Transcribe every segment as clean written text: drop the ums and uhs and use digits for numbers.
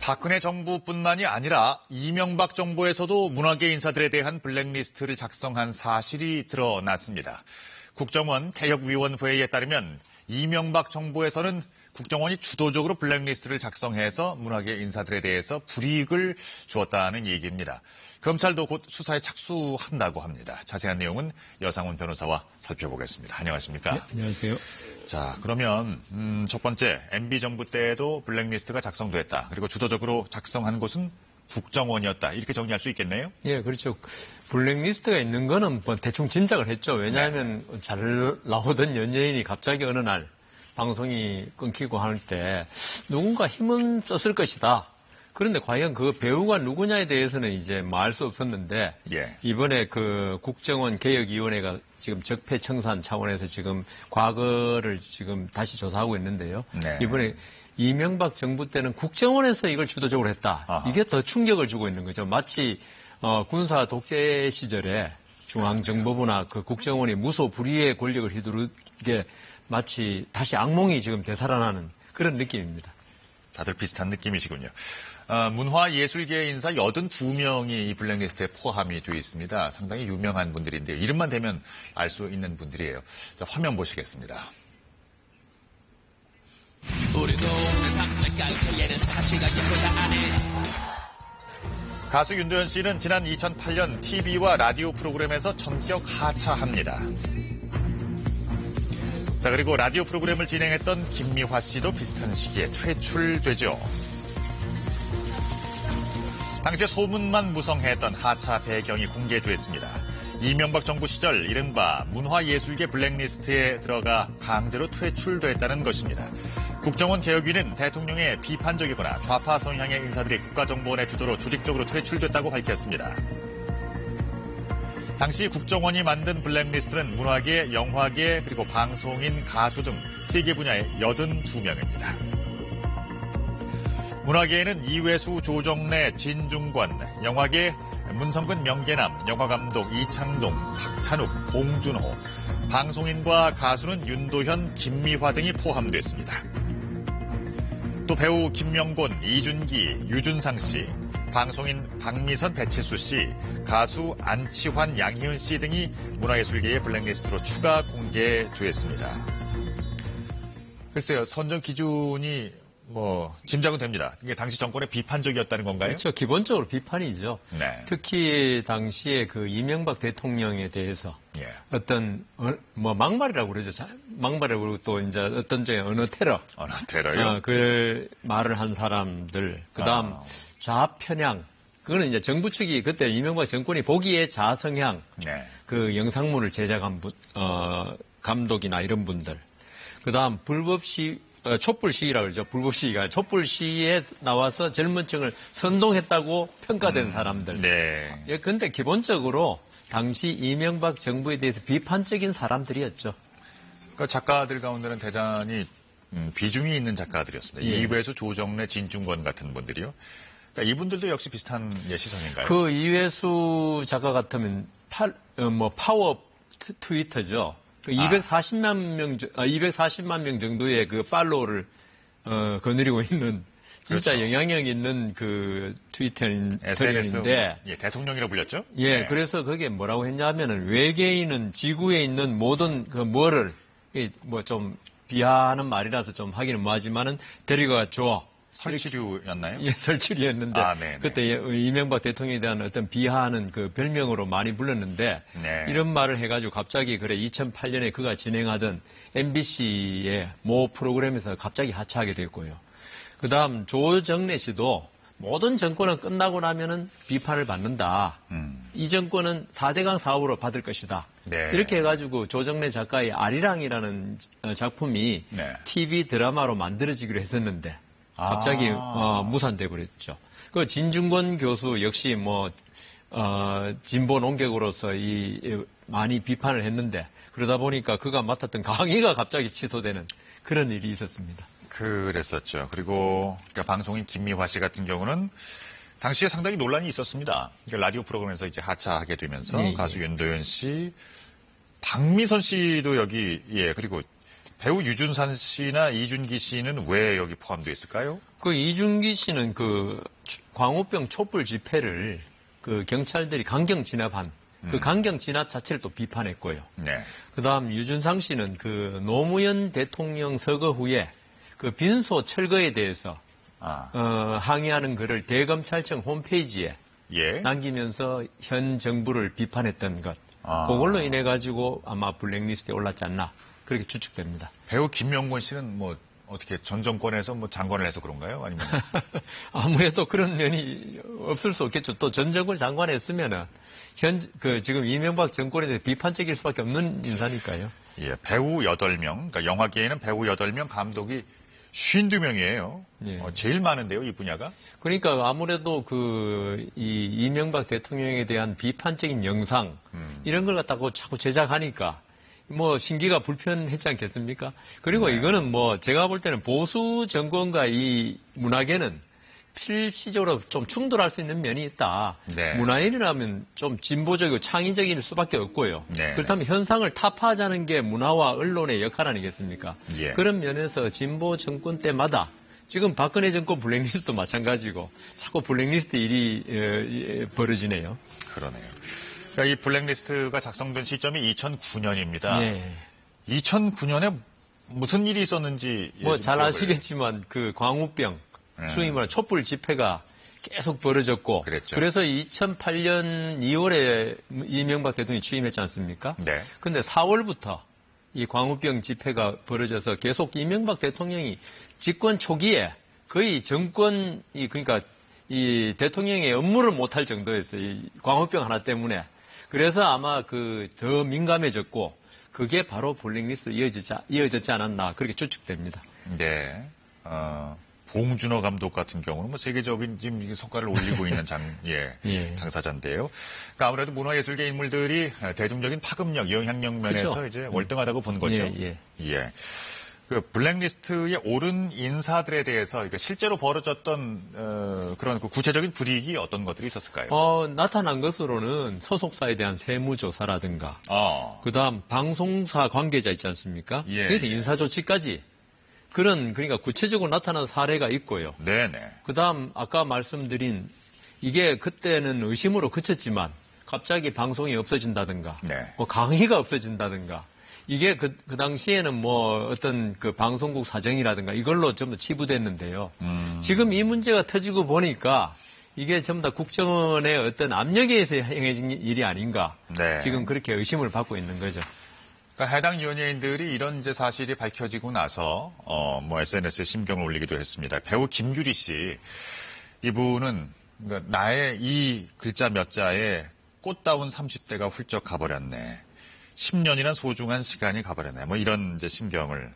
박근혜 정부뿐만이 아니라 이명박 정부에서도 문화계 인사들에 대한 블랙리스트를 작성한 사실이 드러났습니다. 국정원 개혁위원회에 따르면 이명박 정부에서는 국정원이 주도적으로 블랙리스트를 작성해서 문화계 인사들에 대해서 불이익을 주었다는 얘기입니다. 검찰도 곧 수사에 착수한다고 합니다. 자세한 내용은 여상훈 변호사와 살펴보겠습니다. 안녕하십니까? 네, 안녕하세요. 자, 그러면 첫 번째 MB 정부 때도 블랙리스트가 작성됐다. 그리고 주도적으로 작성한 곳은 국정원이었다. 이렇게 정리할 수 있겠네요? 예, 그렇죠. 블랙리스트가 있는 거는 뭐 대충 짐작을 했죠. 왜냐하면 잘 나오던 연예인이 갑자기 어느 날 방송이 끊기고 할 때 누군가 힘은 썼을 것이다. 그런데 과연 그 배우가 누구냐에 대해서는 이제 뭐 알 수 없었는데 예. 이번에 그 국정원 개혁위원회가 지금 적폐청산 차원에서 지금 과거를 지금 다시 조사하고 있는데요. 네. 이번에 이명박 정부 때는 국정원에서 이걸 주도적으로 했다. 아하. 이게 더 충격을 주고 있는 거죠. 마치 군사 독재 시절에 중앙정보부나 그 국정원이 무소불위의 권력을 휘두르게 마치 다시 악몽이 지금 되살아나는 그런 느낌입니다. 다들 비슷한 느낌이시군요. 문화예술계 인사 82명이 이 블랙리스트에 포함이 되어 있습니다. 상당히 유명한 분들인데요. 이름만 대면 알 수 있는 분들이에요. 자, 화면 보시겠습니다. 가수 윤도현 씨는 지난 2008년 TV와 라디오 프로그램에서 전격 하차합니다. 자, 그리고 라디오 프로그램을 진행했던 김미화 씨도 비슷한 시기에 퇴출되죠. 당시에 소문만 무성했던 하차 배경이 공개됐습니다. 이명박 정부 시절 이른바 문화예술계 블랙리스트에 들어가 강제로 퇴출됐다는 것입니다. 국정원 개혁위는 대통령의 비판적이거나 좌파 성향의 인사들이 국가정보원의 주도로 조직적으로 퇴출됐다고 밝혔습니다. 당시 국정원이 만든 블랙리스트는 문화계, 영화계, 그리고 방송인, 가수 등 3개 분야의 82명입니다. 문화계에는 이회수, 조정래, 진중권, 영화계 문성근, 명계남, 영화감독 이창동, 박찬욱, 봉준호, 방송인과 가수는 윤도현, 김미화 등이 포함됐습니다. 또 배우 김명곤, 이준기, 유준상 씨, 방송인 박미선, 배칠수 씨, 가수 안치환, 양희은 씨 등이 문화예술계의 블랙리스트로 추가 공개됐습니다. 글쎄요, 선정 기준이 짐작은 됩니다. 이게 당시 정권의 비판적이었다는 건가요? 그렇죠. 기본적으로 비판이죠. 네. 특히 당시에 그 이명박 대통령에 대해서 예. 어떤 막말이라고 그러죠. 막말이라고 그러고 또 이제 어떤 적에 언어 테러. 언어 테러요? 그 말을 한 사람들. 그다음 좌편향. 그거는 이제 정부 측이 그때 이명박 정권이 보기에 좌성향. 네. 그 영상물을 제작한 감독이나 이런 분들. 그다음 불법 촛불 시위라고 그러죠. 불법 시위가 촛불 시위에 나와서 젊은 층을 선동했다고 평가된 사람들. 네. 예, 근데 기본적으로 당시 이명박 정부에 대해서 비판적인 사람들이었죠. 그러니까 작가들 가운데는 대단히 비중이 있는 작가들이었습니다. 예. 이회수, 조정래, 진중권 같은 분들이요. 그러니까 이분들도 역시 비슷한 시선인가요? 그 이회수 작가 같으면 파워 트위터죠. 240만 명 정도의 그 팔로우를 거느리고 있는 진짜 그렇죠. 영향력 있는 그 트위터인데 예, 대통령이라고 불렸죠? 예, 네. 그래서 그게 뭐라고 했냐면은 외계인은 지구에 있는 모든 그 뭐를 좀 비하하는 말이라서 좀 하기는 뭐하지만은 데리고 줘. 설치류였나요? 예, 설치류였는데 네네. 그때 이명박 대통령에 대한 어떤 비하하는 그 별명으로 많이 불렀는데 네. 이런 말을 해가지고 갑자기 2008년에 그가 진행하던 MBC의 모 프로그램에서 갑자기 하차하게 됐고요. 그다음 조정래 씨도 모든 정권은 끝나고 나면은 비판을 받는다. 이 정권은 4대강 사업으로 받을 것이다. 네. 이렇게 해가지고 조정래 작가의 아리랑이라는 작품이 네. TV 드라마로 만들어지기로 했었는데 갑자기 무산돼 버렸죠. 그 진중권 교수 역시 진보 논객으로서 많이 비판을 했는데 그러다 보니까 그가 맡았던 강의가 갑자기 취소되는 그런 일이 있었습니다. 그랬었죠. 그리고 방송인 김미화 씨 같은 경우는 당시에 상당히 논란이 있었습니다. 라디오 프로그램에서 이제 하차하게 되면서 네, 가수 윤도현 씨, 박미선 씨도 여기 그리고 배우 유준산 씨나 이준기 씨는 왜 여기 포함되어 있을까요? 그 이준기 씨는 그 광우병 촛불 집회를 그 경찰들이 강경 진압한 그 강경 진압 자체를 또 비판했고요. 네. 그다음 유준상 씨는 그 노무현 대통령 서거 후에 그 빈소 철거에 대해서 항의하는 글을 대검찰청 홈페이지에 예. 남기면서 현 정부를 비판했던 것. 그걸로 인해 가지고 아마 블랙리스트에 올랐지 않나 그렇게 추측됩니다. 배우 김명곤 씨는 뭐 어떻게 전 정권에서 뭐 장관을 해서 그런가요? 아니면 아무래도 그런 면이 없을 수 없겠죠. 또 전 정권 장관에 했으면은 지금 이명박 정권에 대해 비판적일 수밖에 없는 인사니까요. 예, 배우 8명, 그러니까 영화계에는 배우 8명, 감독이 52명이에요. 예. 제일 많은데요, 이 분야가? 그러니까 아무래도 이 이명박 대통령에 대한 비판적인 영상 이런 걸 갖다가 자꾸 제작하니까 뭐 신기가 불편했지 않겠습니까? 그리고 네. 이거는 뭐 제가 볼 때는 보수 정권과 이 문화계는 필시적으로 좀 충돌할 수 있는 면이 있다. 네. 문화인이라면 좀 진보적이고 창의적일 수밖에 없고요. 네. 그렇다면 현상을 타파하자는 게 문화와 언론의 역할 아니겠습니까? 예. 그런 면에서 진보 정권 때마다 지금 박근혜 정권 블랙리스트도 마찬가지고 자꾸 블랙리스트 일이 벌어지네요. 그러네요. 그러니까 이 블랙리스트가 작성된 시점이 2009년입니다. 예. 2009년에 무슨 일이 있었는지 뭐 좀 잘 기억을- 아시겠지만 그 광우병 소위 말하는 촛불 집회가 계속 벌어졌고 그랬죠. 그래서 2008년 2월에 이명박 대통령이 취임했지 않습니까? 네. 근데 4월부터 이 광우병 집회가 벌어져서 계속 이명박 대통령이 집권 초기에 거의 정권이 그러니까 이 대통령의 업무를 못할 정도였어요. 이 광우병 하나 때문에. 그래서 아마 더 민감해졌고 그게 바로 블랙리스트 이어졌지 않았나 그렇게 추측됩니다. 네. 봉준호 감독 같은 경우는 뭐 세계적인 지금 성과를 올리고 있는 예. 당사자인데요. 그러니까 아무래도 문화예술계 인물들이 대중적인 파급력, 영향력 면에서 그죠. 이제 월등하다고 본 거죠. 예. 그 블랙리스트에 오른 인사들에 대해서 그러니까 실제로 벌어졌던 그런 그 구체적인 불이익이 어떤 것들이 있었을까요? 나타난 것으로는 소속사에 대한 세무조사라든가 그다음 방송사 관계자 있지 않습니까? 예. 그게 인사조치까지 그러니까 구체적으로 나타난 사례가 있고요. 네네. 그다음 아까 말씀드린 이게 그때는 의심으로 그쳤지만 갑자기 방송이 없어진다든가 네. 뭐 강의가 없어진다든가 이게 그 당시에는 뭐 어떤 그 방송국 사정이라든가 이걸로 전부 치부됐는데요. 지금 이 문제가 터지고 보니까 이게 전부 다 국정원의 어떤 압력에 의해서 행해진 일이 아닌가. 네. 지금 그렇게 의심을 받고 있는 거죠. 그러니까 해당 연예인들이 이런 이제 사실이 밝혀지고 나서 뭐 SNS에 심경을 올리기도 했습니다. 배우 김규리 씨 이분은 그러니까 나의 이 글자 몇 자에 꽃다운 30대가 훌쩍 가버렸네. 10년이란 소중한 시간이 가버렸네. 뭐 이런 이제 심경을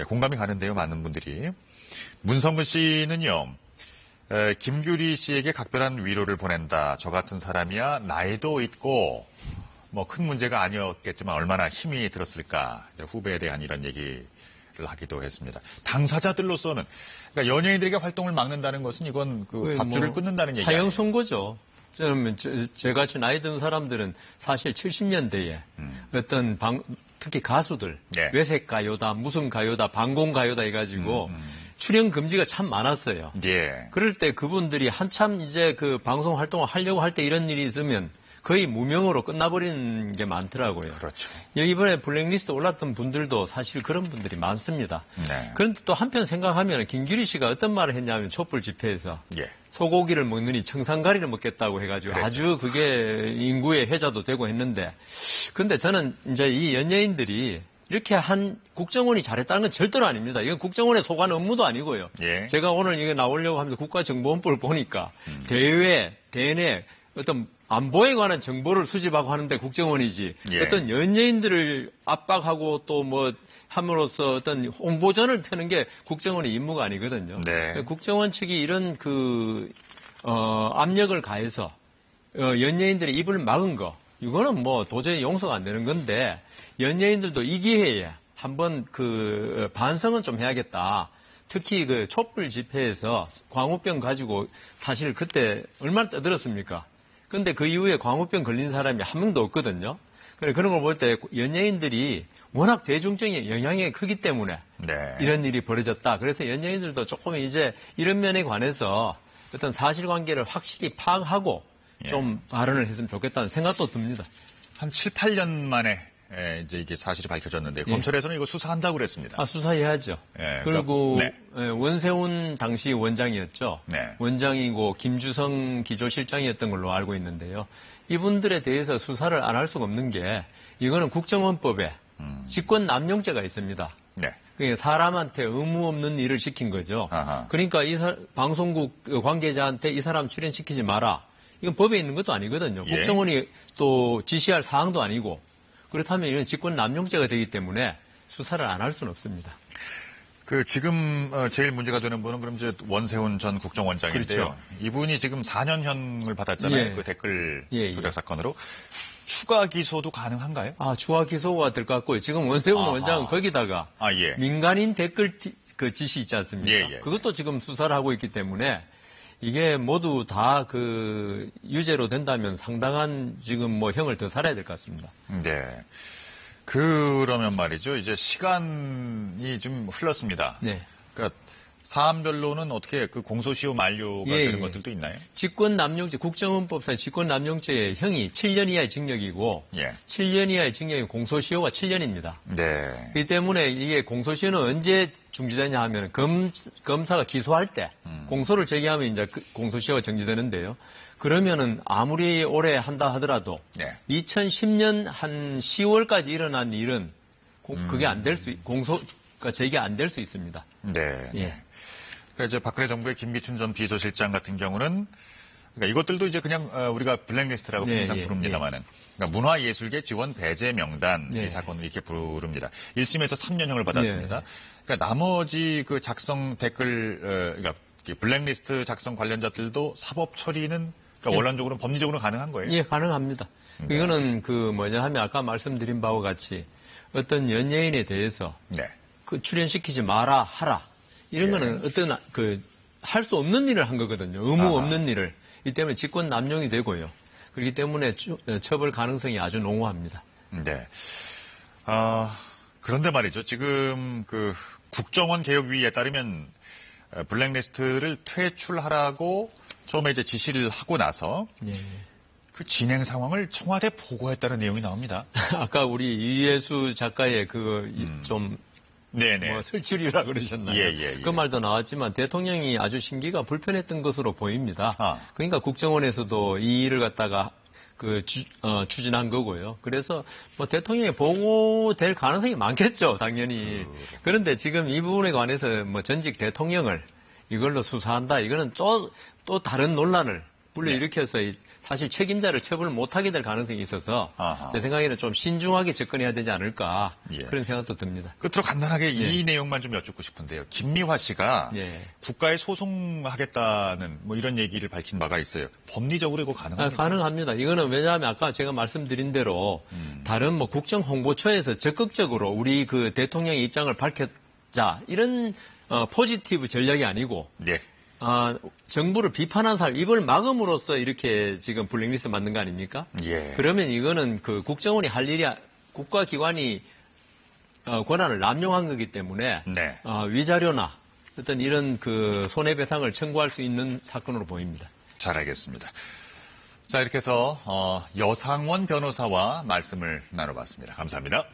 공감이 가는데요. 많은 분들이. 문성근 씨는요. 김규리 씨에게 각별한 위로를 보낸다. 저 같은 사람이야 나이도 있고 뭐 큰 문제가 아니었겠지만 얼마나 힘이 들었을까. 후배에 대한 이런 얘기를 하기도 했습니다. 당사자들로서는 그러니까 연예인들에게 활동을 막는다는 것은 이건 그 밥줄을 끊는다는 얘기 아니에요? 사형 선고죠. 저같이 나이 든 사람들은 사실 70년대에 어떤 특히 가수들 네. 외색 가요다, 무슨 가요다, 방공 가요다 해가지고 출연 금지가 참 많았어요. 예. 그럴 때 그분들이 한참 이제 그 방송 활동을 하려고 할 때 이런 일이 있으면 거의 무명으로 끝나버리는 게 많더라고요. 그렇죠. 이번에 블랙리스트 올랐던 분들도 사실 그런 분들이 많습니다. 네. 그런데 또 한편 생각하면 김규리 씨가 어떤 말을 했냐면 촛불 집회에서 예. 소고기를 먹느니 청산가리를 먹겠다고 해가지고 그랬죠. 아주 그게 인구의 해자도 되고 했는데 근데 저는 이제 이 연예인들이 이렇게 한 국정원이 잘했다는 건 절대로 아닙니다. 이건 국정원에 속한 업무도 아니고요. 예. 제가 오늘 이게 나오려고 하면서 국가정보원법을 보니까 대내 어떤 안보에 관한 정보를 수집하고 하는데 국정원이지 예. 어떤 연예인들을 압박하고 또 뭐 함으로써 어떤 홍보전을 펴는 게 국정원의 임무가 아니거든요. 네. 국정원 측이 이런 압력을 가해서 연예인들의 입을 막은 거 이거는 뭐 도저히 용서가 안 되는 건데 연예인들도 이 기회에 한번 반성은 좀 해야겠다. 특히 촛불 집회에서 광우병 가지고 사실 그때 얼마나 떠들었습니까? 근데 그 이후에 광우병 걸린 사람이 한 명도 없거든요. 그래, 그런 걸 볼 때 연예인들이 워낙 대중적인 영향이 크기 때문에 네. 이런 일이 벌어졌다. 그래서 연예인들도 조금 이제 이런 면에 관해서 어떤 사실관계를 확실히 파악하고 예. 좀 발언을 했으면 좋겠다는 생각도 듭니다. 한 7, 8년 만에 이제 이게 사실이 밝혀졌는데 검찰에서는 이거 수사한다고 그랬습니다. 수사해야죠. 예, 그리고 그러니까, 원세훈 당시 원장이었죠. 네. 원장이고 김주성 기조실장이었던 걸로 알고 있는데요. 이분들에 대해서 수사를 안 할 수가 없는 게 이거는 국정원법에 직권 남용죄가 있습니다. 네. 그게 사람한테 의무 없는 일을 시킨 거죠. 아하. 그러니까 방송국 관계자한테 이 사람 출연시키지 마라. 이건 법에 있는 것도 아니거든요. 예. 국정원이 또 지시할 사항도 아니고 그렇다면 이건 직권 남용죄가 되기 때문에 수사를 안 할 수는 없습니다. 그 지금 제일 문제가 되는 분은 그럼 이제 원세훈 전 국정원장인데요. 그렇죠. 이분이 지금 4년형을 받았잖아요. 예. 그 댓글 예, 조작 사건으로. 추가 기소도 가능한가요? 추가 기소가 될 것 같고요. 지금 원세훈 아하. 원장은 거기다가 예. 민간인 댓글 그 지시 있지 않습니까? 예. 그것도 지금 수사를 하고 있기 때문에 이게 모두 다 그 유죄로 된다면 상당한 지금 뭐 형을 더 살아야 될 것 같습니다. 네. 그러면 말이죠. 이제 시간이 좀 흘렀습니다. 네. 그러니까 사안별로는 어떻게 그 공소시효 만료가 예, 되는 예. 것들도 있나요? 직권남용죄, 국정원법상 직권남용죄의 형이 7년 이하의 징역이고 예. 7년 이하의 징역이 공소시효가 7년입니다. 네. 그렇기 때문에 이게 공소시효는 언제 중지되냐 하면 검사가 기소할 때 공소를 제기하면 이제 공소시효가 정지되는데요. 그러면은 아무리 오래 한다 하더라도 네. 2010년 한 10월까지 일어난 일은 그게 안 될 수, 공소가 제기가 안 될 수 있습니다. 네. 예. 그러니까 이제 박근혜 정부의 김기춘 전 비서실장 같은 경우는 그러니까 이것들도 이제 그냥 우리가 블랙리스트라고 네, 항상 예, 부릅니다만은 그러니까 문화예술계 지원 배제 명단 네. 이 사건을 이렇게 부릅니다. 1심에서 3년형을 받았습니다. 네. 그러니까 나머지 그 작성 댓글 그러니까 블랙리스트 작성 관련자들도 사법 처리는 그러니까 원론적으로는 법리적으로는 가능한 거예요? 예, 가능합니다. 네. 이거는 그 뭐냐 하면 아까 말씀드린 바와 같이 어떤 연예인에 대해서 네. 그 출연시키지 마라 하라 이런 예. 거는 어떤 그 할 수 없는 일을 한 거거든요. 의무 아하. 없는 일을. 이 때문에 직권 남용이 되고요. 그렇기 때문에 처벌 가능성이 아주 농후합니다. 네. 그런데 말이죠. 지금 그 국정원 개혁위에 따르면 블랙리스트를 퇴출하라고 처음에 이제 지시를 하고 나서 예. 그 진행 상황을 청와대 보고했다는 내용이 나옵니다. 아까 우리 이예수 작가의 좀 네네. 뭐 설치류라 그러셨나요? 예. 그 말도 나왔지만 대통령이 아주 심기가 불편했던 것으로 보입니다. 그러니까 국정원에서도 이 일을 갖다가 추진한 거고요. 그래서 뭐 대통령이 보고될 가능성이 많겠죠, 당연히. 그런데 지금 이 부분에 관해서 뭐 전직 대통령을 이걸로 수사한다. 이거는 또 다른 논란을 불러일으켜서 사실 책임자를 처벌 못하게 될 가능성이 있어서 아하. 제 생각에는 좀 신중하게 접근해야 되지 않을까 예. 그런 생각도 듭니다. 끝으로 간단하게 예. 이 내용만 좀 여쭙고 싶은데요. 김미화 씨가 예. 국가에 소송하겠다는 뭐 이런 얘기를 밝힌 바가 있어요. 법리적으로 이거 가능합니까? 가능합니다. 이거는 왜냐하면 아까 제가 말씀드린 대로 다른 뭐 국정홍보처에서 적극적으로 우리 그 대통령의 입장을 밝혔자 이런 포지티브 전략이 아니고 네. 정부를 비판한 사람 입을 막음으로써 이렇게 지금 블랙리스트 만든 거 아닙니까? 예. 그러면 이거는 그 국정원이 할 일이 국가기관이 권한을 남용한 거기 때문에 네. 위자료나 어떤 이런 그 손해배상을 청구할 수 있는 사건으로 보입니다. 잘 알겠습니다. 자, 이렇게 해서 여상원 변호사와 말씀을 나눠봤습니다. 감사합니다.